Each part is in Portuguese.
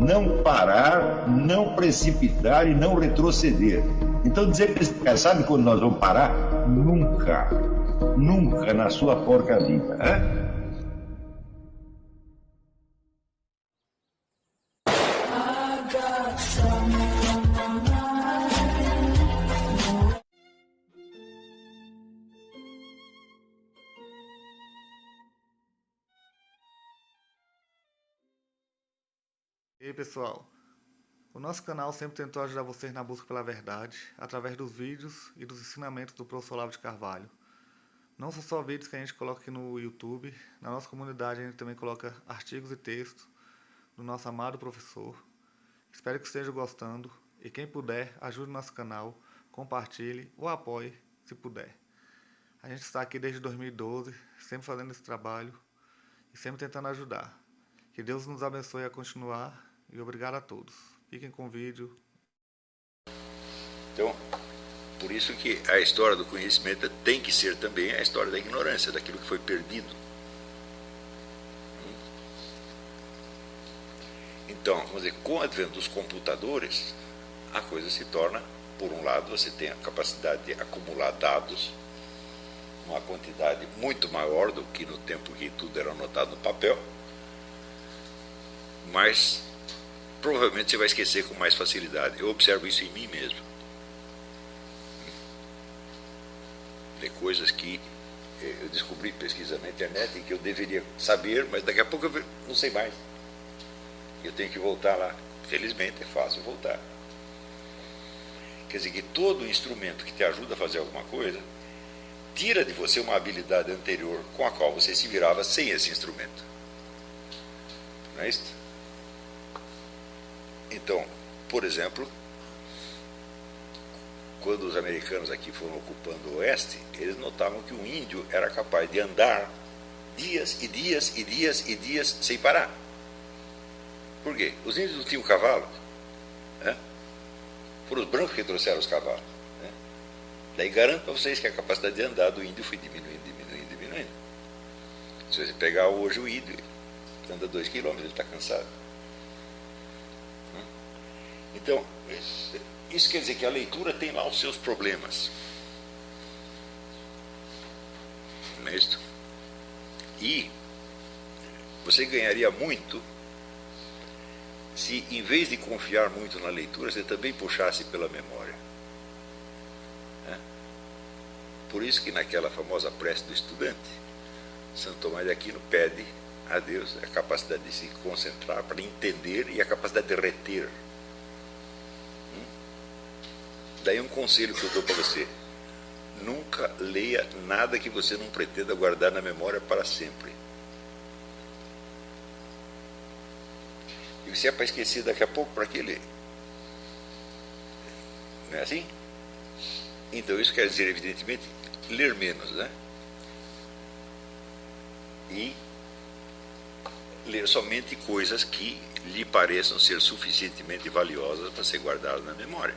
não parar, não precipitar e não retroceder. Então dizer para esse cara, sabe quando nós vamos parar? Nunca. Nunca na sua porca vida. Né? E aí pessoal, o nosso canal sempre tentou ajudar vocês na busca pela verdade, através dos vídeos e dos ensinamentos do professor Olavo de Carvalho. Não são só vídeos que a gente coloca aqui no YouTube, na nossa comunidade a gente também coloca artigos e textos do nosso amado professor. Espero que estejam gostando e quem puder, ajude o nosso canal, compartilhe ou apoie se puder. A gente está aqui desde 2012, sempre fazendo esse trabalho e sempre tentando ajudar. Que Deus nos abençoe a continuar. E obrigado a todos. Fiquem com o vídeo. Então, por isso que a história do conhecimento tem que ser também a história da ignorância, daquilo que foi perdido. Então, vamos dizer, com o advento dos computadores, a coisa se torna, por um lado, você tem a capacidade de acumular dados, uma quantidade muito maior do que no tempo que tudo era anotado no papel, mas provavelmente você vai esquecer com mais facilidade. Eu observo isso em mim mesmo. Tem coisas que eu descobri pesquisando na internet e que eu deveria saber, mas daqui a pouco eu não sei mais. Eu tenho que voltar lá. Felizmente é fácil voltar. Quer dizer que todo instrumento que te ajuda a fazer alguma coisa tira de você uma habilidade anterior com a qual você se virava sem esse instrumento. Não é isso? Então, por exemplo, quando os americanos aqui foram ocupando o oeste, eles notavam que o índio era capaz de andar dias e dias e dias e dias sem parar. Por quê? Os índios não tinham cavalo. Né? Foram os brancos que trouxeram os cavalos. Né? Daí garanto para vocês que a capacidade de andar do índio foi diminuindo, diminuindo, diminuindo. Se você pegar hoje o índio, anda 2 quilômetros, ele está cansado. Então, isso quer dizer que a leitura tem lá os seus problemas. Não é isso? E você ganharia muito se, em vez de confiar muito na leitura, você também puxasse pela memória. Por isso que naquela famosa prece do estudante, Santo Tomás de Aquino pede a Deus a capacidade de se concentrar para entender e a capacidade de reter. Daí um conselho que eu dou para você: nunca leia nada que você não pretenda guardar na memória para sempre. E se é para esquecer daqui a pouco, para que ler? Não é assim? Então isso quer dizer, evidentemente, ler menos, né? E ler somente coisas que lhe pareçam ser suficientemente valiosas para ser guardadas na memória.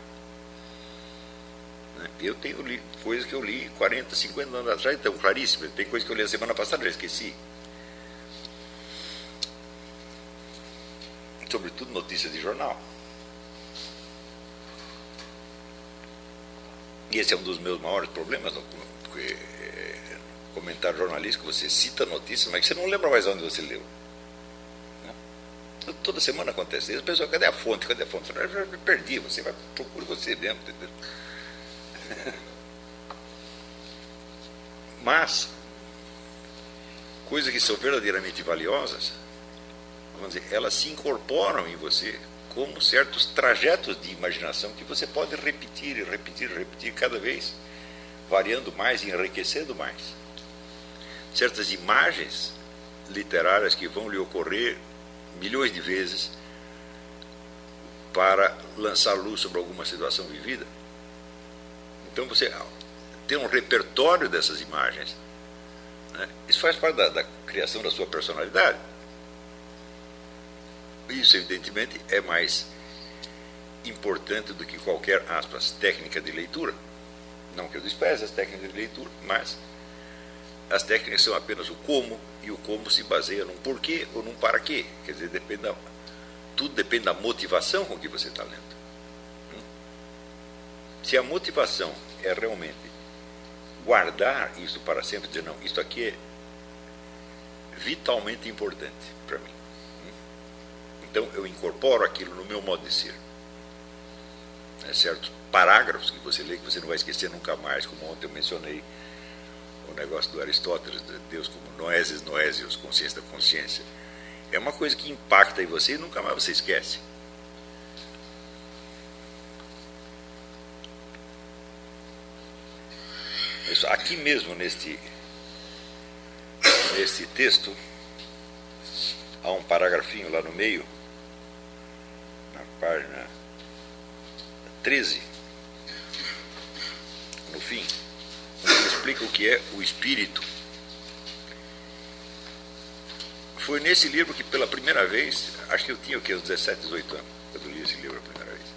Eu tenho coisas que eu li 40, 50 anos atrás, então, claríssimas. Tem coisas que eu li a semana passada, eu esqueci. Sobretudo notícias de jornal. E esse é um dos meus maiores problemas, porque comentário jornalístico, você cita notícias, mas você não lembra mais onde você leu. Toda semana acontece isso. A pessoa, cadê a fonte? Cadê a fonte? Eu já me perdi, você vai procurar você mesmo, entendeu? Mas coisas que são verdadeiramente valiosas, vamos dizer, elas se incorporam em você como certos trajetos de imaginação que você pode repetir e repetir e repetir cada vez, variando mais e enriquecendo mais. Certas imagens literárias que vão lhe ocorrer milhões de vezes para lançar luz sobre alguma situação vivida. Então você tem um repertório dessas imagens, né? Isso faz parte da criação da sua personalidade. Isso, evidentemente, é mais importante do que qualquer, aspas, técnica de leitura. Não que eu despreze as técnicas de leitura, mas as técnicas são apenas o como, e o como se baseia num porquê ou num para quê. Quer dizer, depende tudo depende da motivação com que você está lendo. Se a motivação é realmente guardar isso para sempre, dizer, não, isso aqui é vitalmente importante para mim. Então eu incorporo aquilo no meu modo de ser. Certos parágrafos que você lê, que você não vai esquecer nunca mais, como ontem eu mencionei o negócio do Aristóteles, de Deus como noesis, noésios, consciência da consciência. É uma coisa que impacta em você e nunca mais você esquece. Isso, aqui mesmo neste texto há um paragrafinho lá no meio, na página 13, no fim, onde ele explica o que é o espírito. Foi nesse livro que pela primeira vez, acho que eu tinha o quê, uns 17, 18 anos, quando eu li esse livro a primeira vez.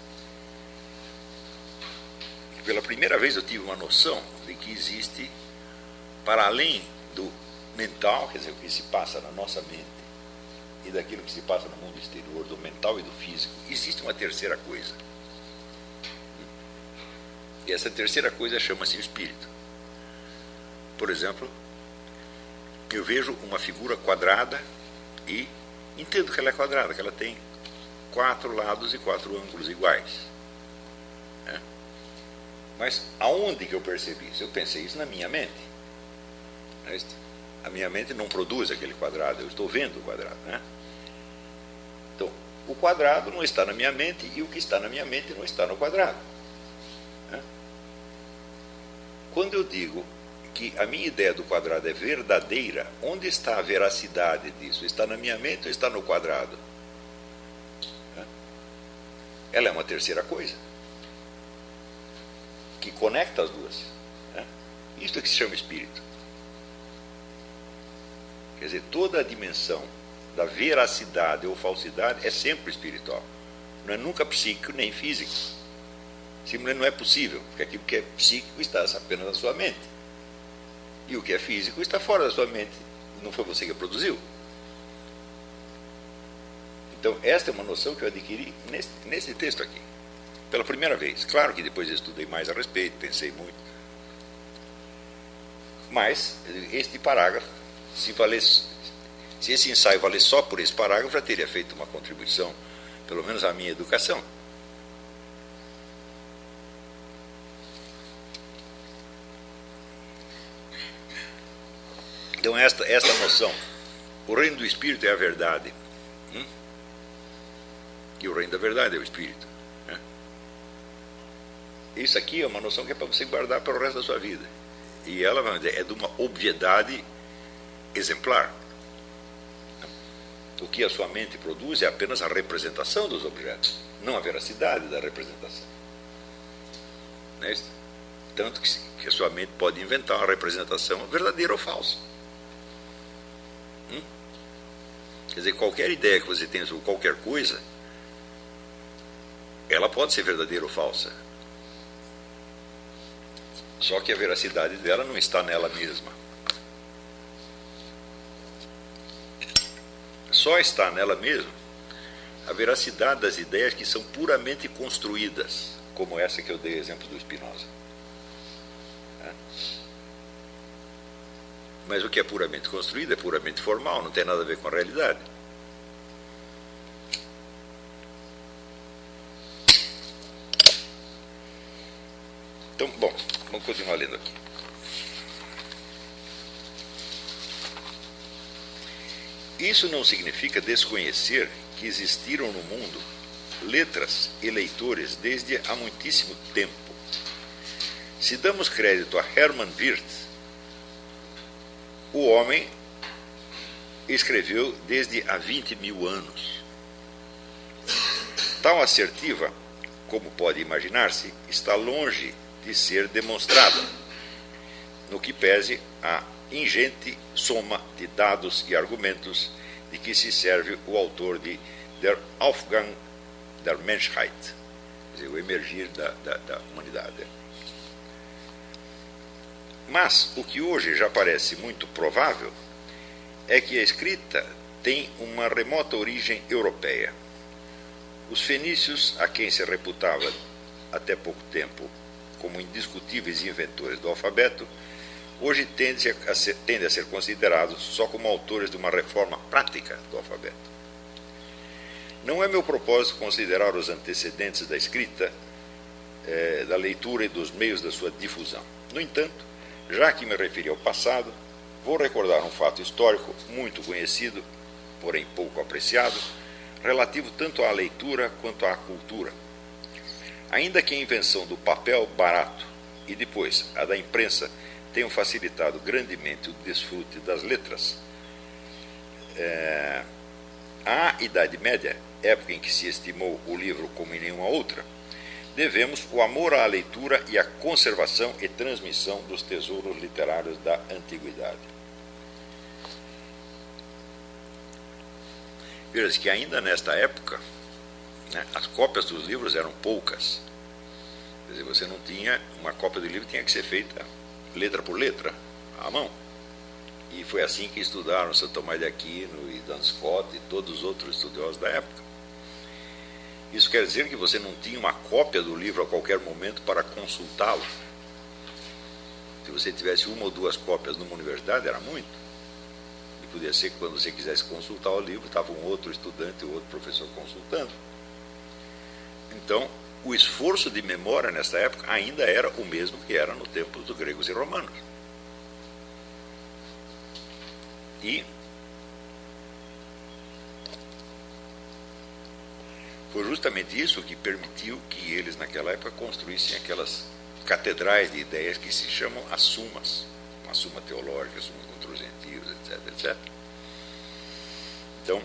E pela primeira vez eu tive uma noção de que existe, para além do mental, quer dizer, o que se passa na nossa mente, e daquilo que se passa no mundo exterior, do mental e do físico, existe uma terceira coisa. E essa terceira coisa chama-se o espírito. Por exemplo, eu vejo uma figura quadrada e entendo que ela é quadrada, que ela tem 4 lados e 4 ângulos iguais. Mas aonde que eu percebi isso? Eu pensei isso na minha mente. A minha mente não produz aquele quadrado, eu estou vendo o quadrado. Então, o quadrado não está na minha mente e o que está na minha mente não está no quadrado. Quando eu digo que a minha ideia do quadrado é verdadeira, onde está a veracidade disso? Está na minha mente ou está no quadrado? Ela é uma terceira coisa que conecta as duas. Isso é que se chama espírito. Quer dizer, toda a dimensão da veracidade ou falsidade é sempre espiritual. Não é nunca psíquico nem físico. Simplesmente não é possível, porque aquilo que é psíquico está apenas na sua mente. E o que é físico está fora da sua mente. Não foi você que produziu. Então, esta é uma noção que eu adquiri nesse texto aqui. Pela primeira vez. Claro que depois eu estudei mais a respeito, pensei muito. Mas, este parágrafo, se esse ensaio valesse só por esse parágrafo, já teria feito uma contribuição, pelo menos à minha educação. Então, esta noção, o reino do Espírito é a verdade. E o reino da verdade é o Espírito. Isso aqui é uma noção que é para você guardar para o resto da sua vida. E ela, vamos dizer, é de uma obviedade exemplar. O que a sua mente produz é apenas a representação dos objetos, não a veracidade da representação. Não é isso? Tanto que a sua mente pode inventar uma representação verdadeira ou falsa. Quer dizer, qualquer ideia que você tenha sobre qualquer coisa, ela pode ser verdadeira ou falsa. Só que a veracidade dela não está nela mesma. Só está nela mesma a veracidade das ideias que são puramente construídas, como essa que eu dei exemplo do Spinoza. Mas o que é puramente construído é puramente formal, não tem nada a ver com a realidade. Então, bom, vamos continuar lendo aqui. Isso não significa desconhecer que existiram no mundo letras e leitores desde há muitíssimo tempo. Se damos crédito a Hermann Wirth, o homem escreveu desde há 20.000 anos. Tal assertiva, como pode imaginar-se, está longe de ser demonstrada, no que pese a ingente soma de dados e argumentos de que se serve o autor de Der Aufgang der Menschheit, quer dizer, o emergir da humanidade. Mas o que hoje já parece muito provável é que a escrita tem uma remota origem europeia, Os fenícios, a quem se reputava até pouco tempo como indiscutíveis inventores do alfabeto, hoje tendem a ser considerados só como autores de uma reforma prática do alfabeto. Não é meu propósito considerar os antecedentes da escrita, da leitura e dos meios da sua difusão. No entanto, já que me referi ao passado, vou recordar um fato histórico muito conhecido, porém pouco apreciado, relativo tanto à leitura quanto à cultura. Ainda que a invenção do papel barato e depois a da imprensa tenham facilitado grandemente o desfrute das letras, à Idade Média, época em que se estimou o livro como em nenhuma outra, devemos o amor à leitura e à conservação e transmissão dos tesouros literários da antiguidade. Veja que ainda nesta época, né, as cópias dos livros eram poucas. Quer dizer, você não tinha uma cópia do livro, tinha que ser feita letra por letra, à mão. E foi assim que estudaram São Tomás de Aquino e Duns Scotus e todos os outros estudiosos da época. Isso quer dizer que você não tinha uma cópia do livro a qualquer momento para consultá-lo. Se você tivesse uma ou duas cópias numa universidade, era muito. E podia ser que quando você quisesse consultar o livro, estava um outro estudante ou outro professor consultando. Então, o esforço de memória nessa época ainda era o mesmo que era no tempo dos gregos e romanos. E foi justamente isso que permitiu que eles, naquela época, construíssem aquelas catedrais de ideias que se chamam as sumas. Uma suma teológica, suma contra os gentios, etc, etc. Então,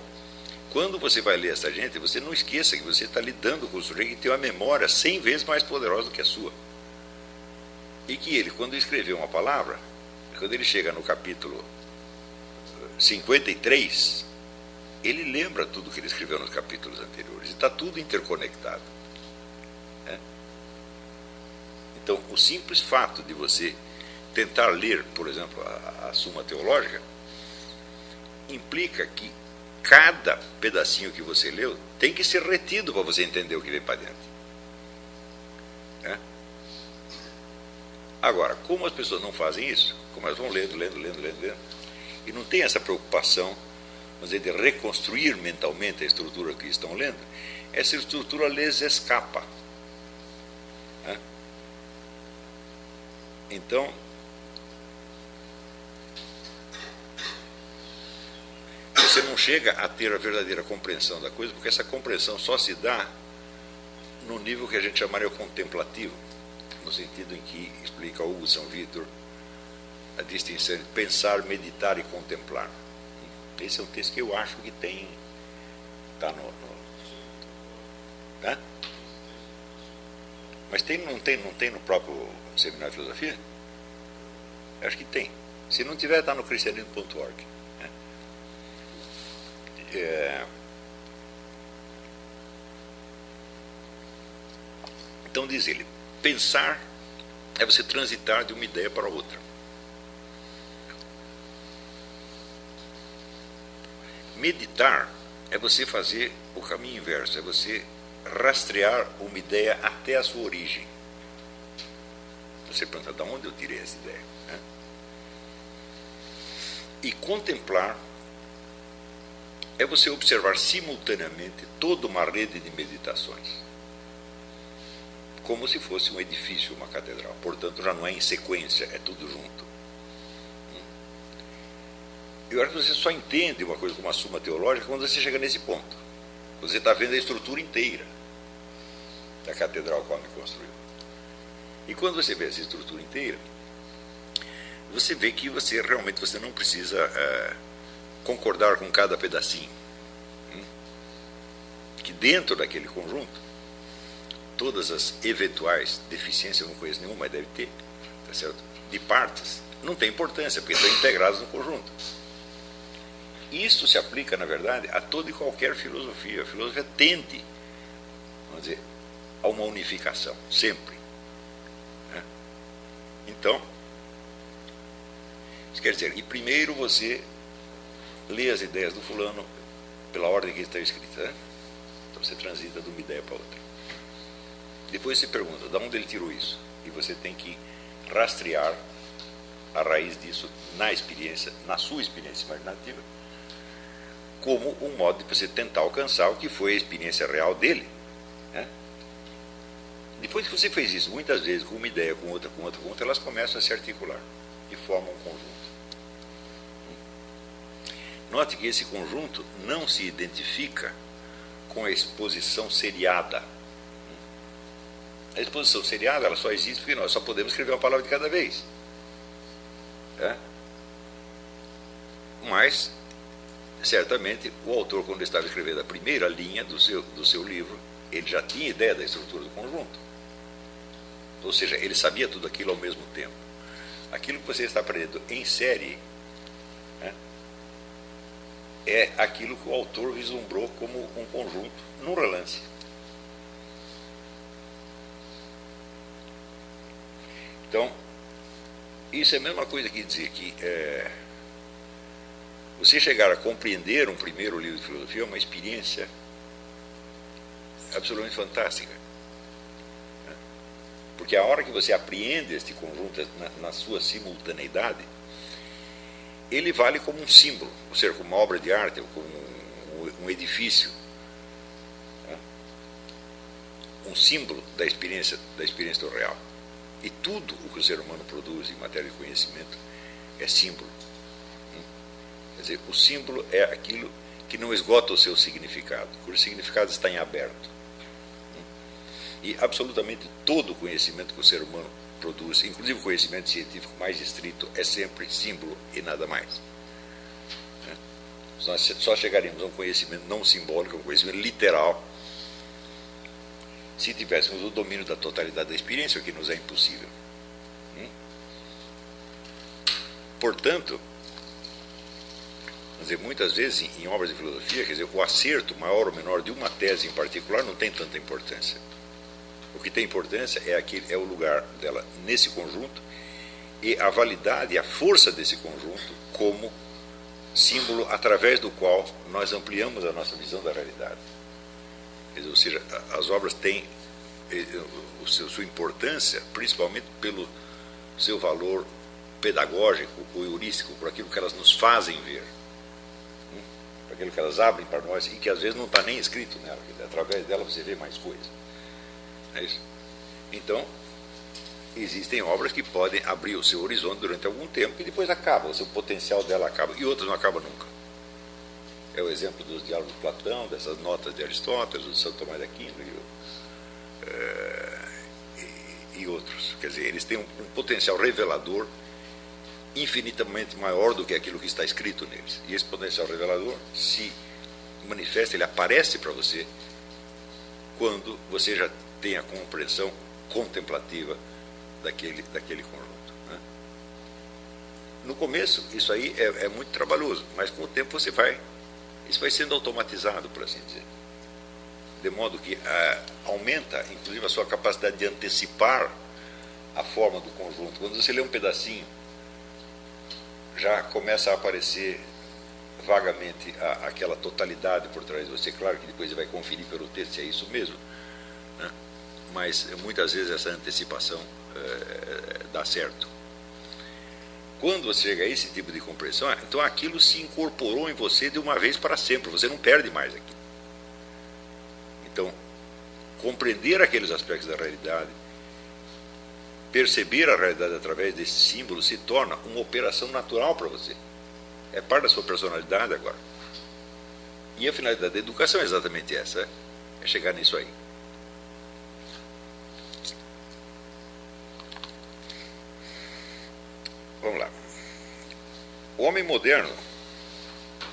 quando você vai ler essa gente, você não esqueça que você está lidando com o sujeito que tem uma memória 100 vezes mais poderosa do que a sua. E que ele, quando escreveu uma palavra, quando ele chega no capítulo 53, ele lembra tudo que ele escreveu nos capítulos anteriores. E está tudo interconectado. Né? Então, o simples fato de você tentar ler, por exemplo, a Suma Teológica, implica que cada pedacinho que você leu tem que ser retido para você entender o que vem para dentro. Né? Agora, como as pessoas não fazem isso, como elas vão lendo, e não tem essa preocupação, vamos dizer, de reconstruir mentalmente a estrutura que estão lendo, essa estrutura lhes escapa. Né? Então, você não chega a ter a verdadeira compreensão da coisa, porque essa compreensão só se dá no nível que a gente chamaria contemplativo, no sentido em que explica Hugo São Vítor a distinção entre pensar, meditar e contemplar. Esse é um texto que eu acho que tem, está né? Mas não tem no próprio Seminário de Filosofia? Eu acho que tem. Se não tiver, está no cristianismo.org. Então diz ele, pensar é você transitar de uma ideia para outra. Meditar é você fazer o caminho inverso, é você rastrear uma ideia até a sua origem. Você pergunta, de onde eu tirei essa ideia? Né? E contemplar é você observar simultaneamente toda uma rede de meditações, como se fosse um edifício, uma catedral. Portanto, já não é em sequência, é tudo junto. Eu acho que você só entende uma coisa como a Suma Teológica quando você chega nesse ponto. Você está vendo a estrutura inteira da catedral que o homem construiu. E quando você vê essa estrutura inteira, você vê que você realmente não precisa concordar com cada pedacinho. Que dentro daquele conjunto, todas as eventuais deficiências, eu não conheço nenhuma, mas deve ter, tá certo? De partes, não tem importância, porque estão integradas no conjunto. Isso se aplica, na verdade, a toda e qualquer filosofia. A filosofia tende, vamos dizer, a uma unificação, sempre. Né? Então, isso quer dizer, e primeiro você lê as ideias do fulano pela ordem que está escrita. Né? você transita de uma ideia para outra. Depois você pergunta, de onde ele tirou isso? E você tem que rastrear a raiz disso na experiência, na sua experiência imaginativa, como um modo de você tentar alcançar o que foi a experiência real dele, né? Depois que você fez isso muitas vezes, com uma ideia, com outra, elas começam a se articular e formam um conjunto. Note que esse conjunto não se identifica com a exposição seriada. A exposição seriada, ela só existe porque nós só podemos escrever uma palavra de cada vez. É? Mas, certamente, o autor, quando estava escrevendo a primeira linha do seu livro, ele já tinha ideia da estrutura do conjunto. Ou seja, ele sabia tudo aquilo ao mesmo tempo. Aquilo que você está aprendendo em série, né, é aquilo que o autor vislumbrou como um conjunto num relance. Então, isso é a mesma coisa que dizer que você chegar a compreender um primeiro livro de filosofia é uma experiência absolutamente fantástica. Porque a hora que você apreende este conjunto na sua simultaneidade, ele vale como um símbolo, ou seja, como uma obra de arte, ou como um edifício. Um símbolo da experiência do real. E tudo o que o ser humano produz em matéria de conhecimento é símbolo. Quer dizer, o símbolo é aquilo que não esgota o seu significado, cujo significado está em aberto. E absolutamente todo o conhecimento que o ser humano produz, inclusive o conhecimento científico mais estrito, é sempre símbolo e nada mais. Nós só chegaremos a um conhecimento não simbólico, um conhecimento literal, se tivéssemos o domínio da totalidade da experiência, o que nos é impossível. Portanto, quer dizer, muitas vezes em obras de filosofia, quer dizer, o acerto maior ou menor de uma tese em particular não tem tanta importância. O que tem importância é o lugar dela nesse conjunto e a validade e a força desse conjunto como símbolo através do qual nós ampliamos a nossa visão da realidade. Ou seja, as obras têm sua importância principalmente pelo seu valor pedagógico ou heurístico, por aquilo que elas nos fazem ver, por aquilo que elas abrem para nós e que às vezes não está nem escrito nela, através dela você vê mais coisas. É isso? Então, existem obras que podem abrir o seu horizonte durante algum tempo e depois acaba, o seu potencial dela acaba, e outras não acabam nunca. É o exemplo dos diálogos de Platão, dessas notas de Aristóteles, do São Tomás de Aquino e outros. Quer dizer, eles têm um potencial revelador infinitamente maior do que aquilo que está escrito neles. E esse potencial revelador se manifesta, ele aparece para você quando você já tem a compreensão contemplativa daquele conjunto. Né? No começo, isso aí é muito trabalhoso, mas com o tempo isso vai sendo automatizado, por assim dizer. De modo que aumenta, inclusive, a sua capacidade de antecipar a forma do conjunto. Quando você lê um pedacinho, já começa a aparecer vagamente aquela totalidade por trás de você. Claro que depois você vai conferir pelo texto se é isso mesmo, né? Mas muitas vezes essa antecipação dá certo. Quando você chega a esse tipo de compreensão, então aquilo se incorporou em você de uma vez para sempre, você não perde mais aquilo. Então, compreender aqueles aspectos da realidade, perceber a realidade através desse símbolo, se torna uma operação natural para você. É parte da sua personalidade agora. E a finalidade da educação é exatamente essa, é chegar nisso aí. Vamos lá. O homem moderno,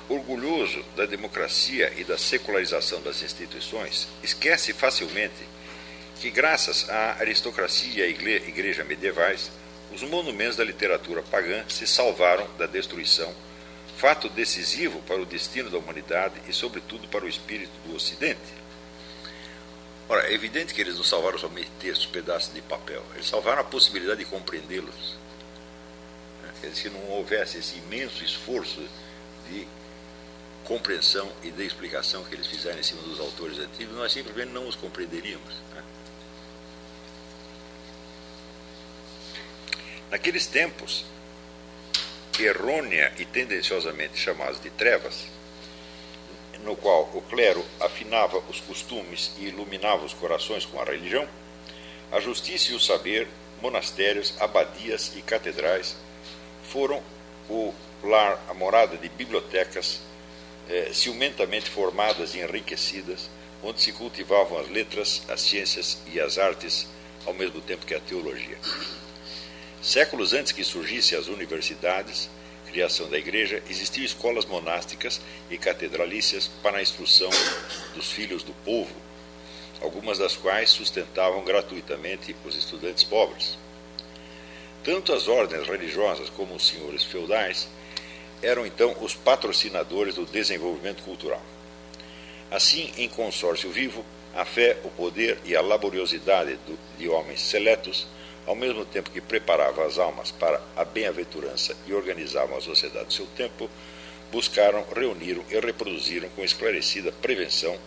orgulhoso da democracia e da secularização das instituições, esquece facilmente que, graças à aristocracia e à igreja medievais, os monumentos da literatura pagã se salvaram da destruição, fato decisivo para o destino da humanidade e, sobretudo, para o espírito do Ocidente. Ora, é evidente que eles não salvaram somente textos, pedaços de papel, eles salvaram a possibilidade de compreendê-los. Quer dizer, se não houvesse esse imenso esforço de compreensão e da explicação que eles fizeram em cima dos autores antigos, nós simplesmente não os compreenderíamos, né? Naqueles tempos, errônea e tendenciosamente chamados de trevas, no qual o clero afinava os costumes e iluminava os corações com a religião, a justiça e o saber, monastérios, abadias e catedrais foram o lar, a morada de bibliotecas ciumentamente formadas e enriquecidas, onde se cultivavam as letras, as ciências e as artes, ao mesmo tempo que a teologia. Séculos antes que surgissem as universidades, criação da igreja, existiam escolas monásticas e catedralícias para a instrução dos filhos do povo, algumas das quais sustentavam gratuitamente os estudantes pobres. Tanto as ordens religiosas como os senhores feudais eram então os patrocinadores do desenvolvimento cultural. Assim, em consórcio vivo, a fé, o poder e a laboriosidade de homens seletos, ao mesmo tempo que preparavam as almas para a bem-aventurança e organizavam a sociedade do seu tempo, buscaram, reuniram e reproduziram com esclarecida prevenção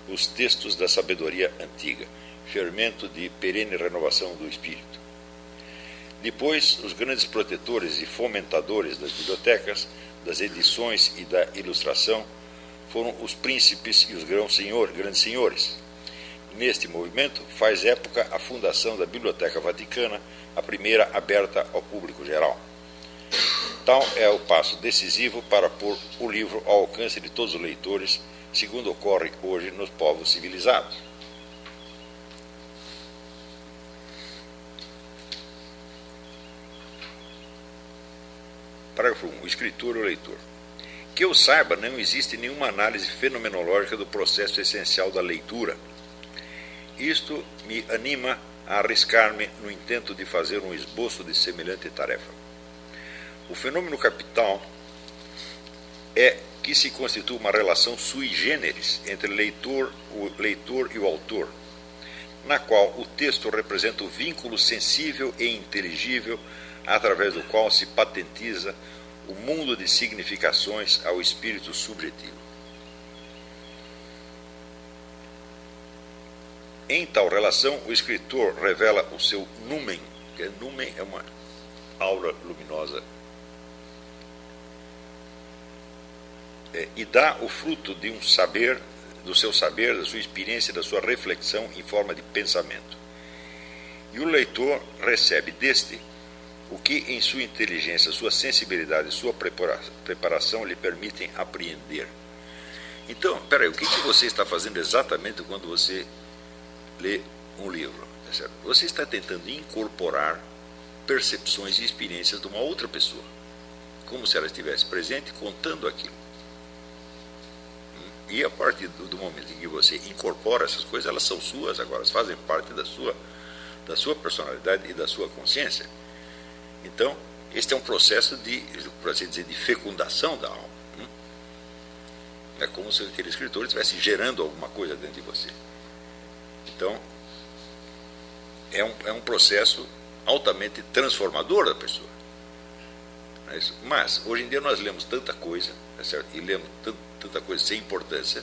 os textos da sabedoria antiga, fermento de perene renovação do espírito. Depois, os grandes protetores e fomentadores das bibliotecas, das edições e da ilustração foram os príncipes e os grandes senhores. Neste movimento, faz época a fundação da Biblioteca Vaticana, a primeira aberta ao público geral. Tal é o passo decisivo para pôr o livro ao alcance de todos os leitores, segundo ocorre hoje nos povos civilizados. Parágrafo 1. O escritor e o leitor. Que eu saiba, não existe nenhuma análise fenomenológica do processo essencial da leitura. Isto me anima a arriscar-me no intento de fazer um esboço de semelhante tarefa. O fenômeno capital é que se constitui uma relação sui generis entre o leitor e o autor, na qual o texto representa o vínculo sensível e inteligível através do qual se patentiza o mundo de significações ao espírito subjetivo. Em tal relação, o escritor revela o seu numen, que numen é uma aura luminosa, e dá o fruto de um saber, do seu saber, da sua experiência, da sua reflexão em forma de pensamento. E o leitor recebe deste o que em sua inteligência, sua sensibilidade e sua preparação lhe permitem apreender. Então, peraí, o que você está fazendo exatamente quando você lê um livro? É certo? Você está tentando incorporar percepções e experiências de uma outra pessoa, como se ela estivesse presente contando aquilo. E a partir do momento em que você incorpora essas coisas, elas são suas agora, elas fazem parte da sua personalidade e da sua consciência. Então, este é um processo de, por assim dizer, de fecundação da alma. É como se aquele escritor estivesse gerando alguma coisa dentro de você. Então, é um processo altamente transformador da pessoa. Não é isso? Mas, hoje em dia, nós lemos tanta coisa, é certo? E lemos tanta coisa sem importância,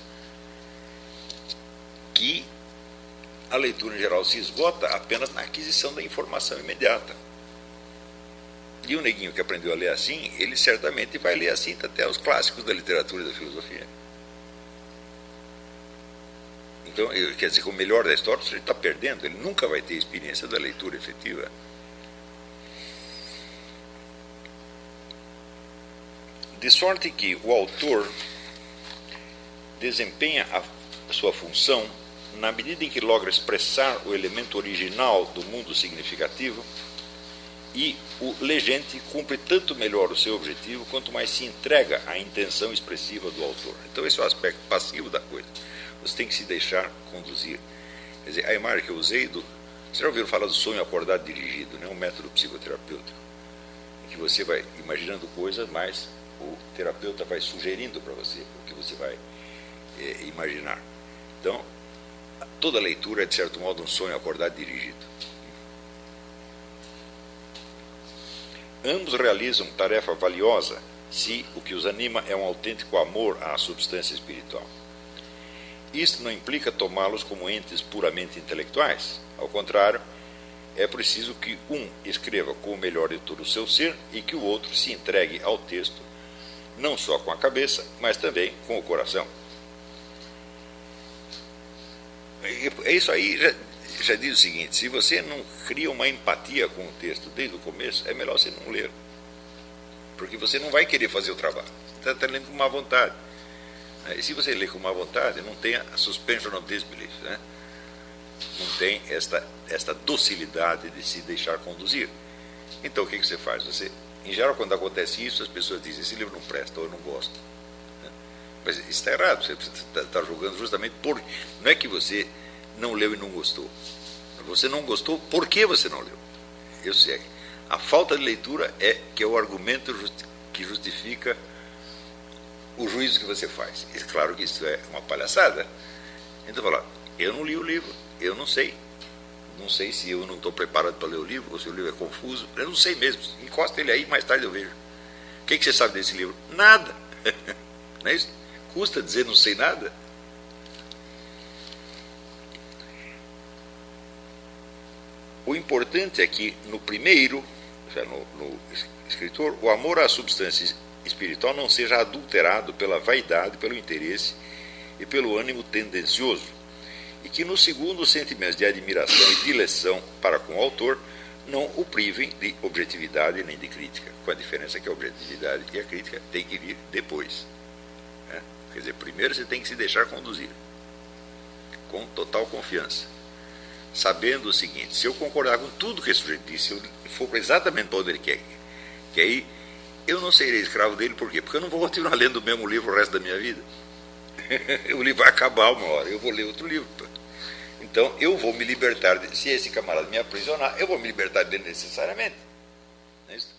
que a leitura em geral se esgota apenas na aquisição da informação imediata. E o neguinho que aprendeu a ler assim, ele certamente vai ler assim até os clássicos da literatura e da filosofia. Então, quer dizer que o melhor da história ele está perdendo, ele nunca vai ter experiência da leitura efetiva. De sorte que o autor desempenha a sua função na medida em que logra expressar o elemento original do mundo significativo, e o legente cumpre tanto melhor o seu objetivo quanto mais se entrega à intenção expressiva do autor. Então esse é o aspecto passivo da coisa. Você tem que se deixar conduzir. Quer dizer, a imagem que eu usei vocês já ouviram falar do sonho acordado dirigido, né? Um método psicoterapêutico, em que você vai imaginando coisas, mas o terapeuta vai sugerindo para você o que você vai imaginar. Então, toda leitura é, de certo modo, um sonho acordado dirigido. Ambos realizam tarefa valiosa se o que os anima é um autêntico amor à substância espiritual. Isto não implica tomá-los como entes puramente intelectuais. Ao contrário, é preciso que um escreva com o melhor de todo o seu ser e que o outro se entregue ao texto, não só com a cabeça, mas também com o coração. É isso aí, já diz o seguinte: se você não cria uma empatia com o texto desde o começo, é melhor você não ler, porque você não vai querer fazer o trabalho. Você está lendo com má vontade. E se você lê com má vontade, não tem a suspension of disbelief, né? Não tem esta docilidade de se deixar conduzir. Então o que você faz? Você, em geral, quando acontece isso, as pessoas dizem: esse livro não presta, ou eu não gosto. Mas isso está errado, você está julgando justamente por... Não é que você não leu e não gostou. Você não gostou, por que você não leu? Eu sei. A falta de leitura é que é o argumento que justifica o juízo que você faz. É claro que isso é uma palhaçada. Então, falar, eu não li o livro, eu não sei. Não sei se eu não estou preparado para ler o livro, ou se o livro é confuso. Eu não sei mesmo. Encosta ele aí, mais tarde eu vejo. O que você sabe desse livro? Nada. Não é isso? Custa dizer não sei nada? O importante é que no primeiro, no escritor, o amor à substância espiritual não seja adulterado pela vaidade, pelo interesse e pelo ânimo tendencioso, e que no segundo, os sentimentos de admiração e dileção para com o autor não o privem de objetividade nem de crítica, com a diferença que a objetividade e a crítica têm que vir depois. Quer dizer, primeiro você tem que se deixar conduzir, com total confiança, sabendo o seguinte: se eu concordar com tudo que esse sujeito disse, se eu for exatamente para onde ele quer, que aí eu não serei escravo dele. Por quê? Porque eu não vou continuar lendo o mesmo livro o resto da minha vida. O livro vai acabar uma hora, eu vou ler outro livro. Então eu vou me libertar, se esse camarada me aprisionar, eu vou me libertar dele necessariamente. Não é isso?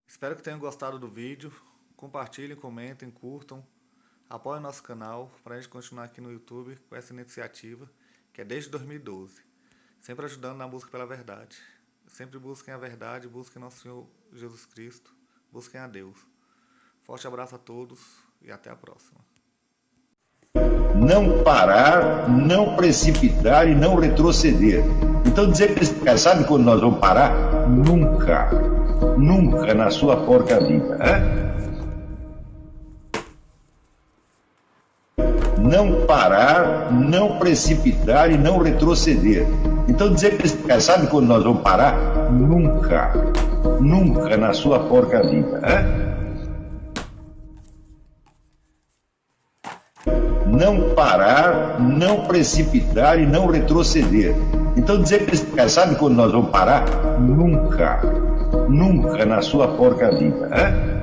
Espero que tenham gostado do vídeo. Compartilhem, comentem, curtam. Apoiem o nosso canal para a gente continuar aqui no YouTube com essa iniciativa que é desde 2012. Sempre ajudando na busca pela verdade. Sempre busquem a verdade, busquem nosso Senhor Jesus Cristo, busquem a Deus. Forte abraço a todos e até a próxima. Não parar, não precipitar e não retroceder. Então dizer para esse cara, sabe quando nós vamos parar? Nunca. Nunca na sua porca vida. Não parar, não precipitar e não retroceder. Então dizer para esse cara, sabe quando nós vamos parar? Nunca. Nunca na sua porca vida. não parar, não precipitar e não retroceder. Então dizer para esse cara, sabe quando nós vamos parar? Nunca. Nunca na sua porca vida. Né?